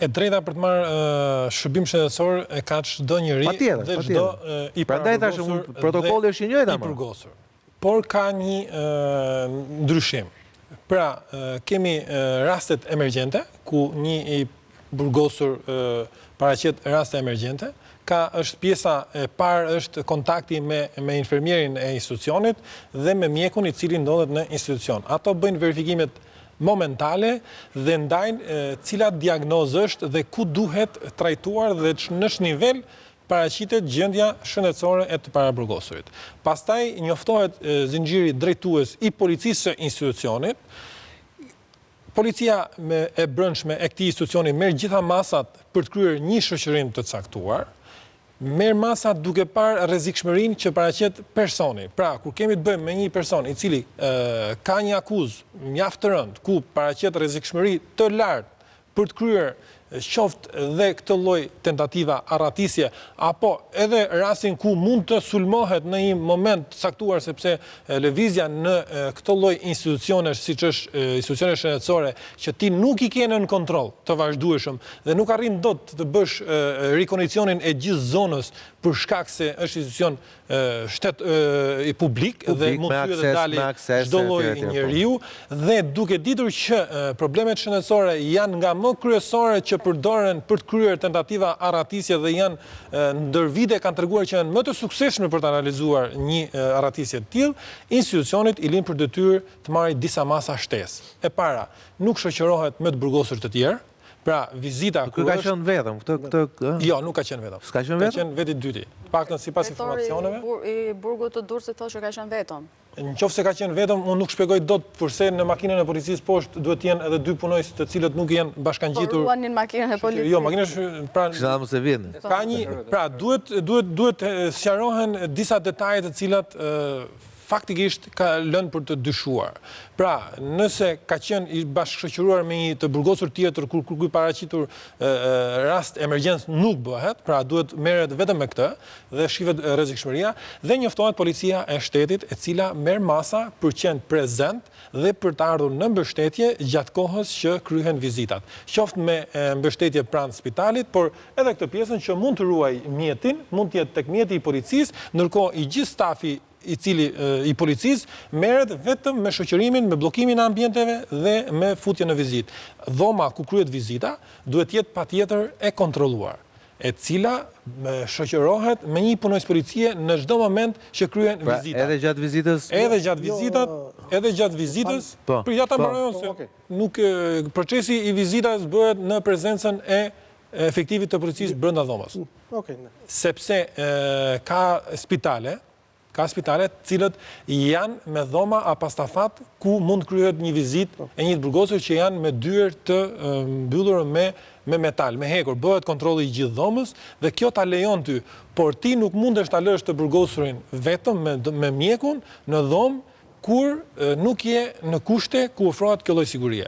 E drejta për të marrë shërbim shëndetësor e ka çdo njeri dhe çdo i paraburgosur protokolli është i njëjtë ama. Por ka një ndryshim. Pra, kemi rastet emergjente ku një i burgosur paraqet raste emergjente. Është pjesa e parë është kontakti me infermierin e institucionit dhe me mjekun i cili ndodhet në institucion. Ato bëjnë verifikimet momentale dhe ndajnë cilat diagnozë është dhe ku duhet trajtuar dhe në ç'nivel paraqitet gjendja shëndetësore e të paraburgosurit. Pastaj njoftohet zinxhiri drejtues i policisë së institucionit. Policia e brendshme e këtij institucioni merr gjitha masat për të kryer një shoqërim të caktuar. Merr masat duke parë rrezikshmërinë që paraqet personi. Pra, kur kemi të bëjmë me një person i cili ka një akuzë mjaft të rëndë, ku paraqet rrezikshmëri të lartë për të kryer qoftë dhe këtë lloj tentativa arratisje, apo edhe rastin ku mund të sulmohet në një moment të caktuar, sepse lëvizja në këtë lloj institucionesh, siç është institucione shëndetësore, që ti nuk i ke në kontroll të vazhdueshëm dhe nuk arrin dot të bësh rikondicionin e gjithë zonës për shkak se është institucion i publik dhe mund të hyjë dalë çdo lloj njeriu, dhe duke ditur që problemet shëndetësore janë nga më kryesore që përdoren për të kryer tentativa arratisje dhe janë ndër vite kanë treguar që janë më të suksesshme për të analizuar një arratisje të tillë, institucionit i lin për detyrë të marrë disa masa shtesë. E para, nuk shoqërohet me të burgosur të tjerë. Pra, vizita kur ka qenë vetëm këtë. Jo, nuk ka qenë vetëm. S'ka qenë vetëm? Ka qenë veti dyti. Paktën sipas informacioneve. I burgut të Durrësit thoshte që ka qenë vetëm. Nëse ka qenë vetëm, unë nuk shpjegoj dot përse në makinën e policisë poshtë duhet të jenë edhe dy punojës të cilët nuk janë bashkangjitur. Po ruanin makinën e policisë. Jo, makinën pra mos e vjen. Ka një, pra duhet sqarohen disa detaje të cilat faktikisht ka lënë për të dyshuar. Pra, nëse ka qenë i bashkëshoqëruar me një të burgosur tjetër kur ky paraqitur rast emergjencë nuk bëhet, pra duhet merret vetëm me këtë dhe shihet rrezikshmëria dhe njoftohet policia e shtetit e cila merr masa për qenë prezent dhe për të ardhur në mbështetje gjatë kohës që kryhen vizitat. Qoftë me mbështetje pranë spitalit, por edhe këtë pjesën që mund të ruaj mjetin, mund të jetë tek mjeti i policisë, ndërkohë i gjithë stafi i policisë merret vetëm me shoqërimin, me bllokimin e ambienteve dhe me futje në vizitë. Dhoma ku kryhet vizita duhet jetë patjetër e kontrolluar, e cila shoqërohet me një punojës policie në çdo moment që kryen vizita. Edhe gjatë vizitës? Edhe gjatë vizitës. Për ja ta mbaroj se nuk procesi i vizitës bëhet në prezencën e efektivit të policisë brenda dhomës. Sepse ka spitale cilët janë me dhoma apastafat ku mund kryhet një vizitë e një të burgosur që janë me dyer të mbyllur me metal, me hekur. Bëhet kontrolli i gjithë dhomës dhe kjo ta lejon ty, por ti nuk mundesh ta lësh të burgosurin vetëm me mjekun në dhomë kur nuk je në kushte ku ofrohet kjo lloj sigurie.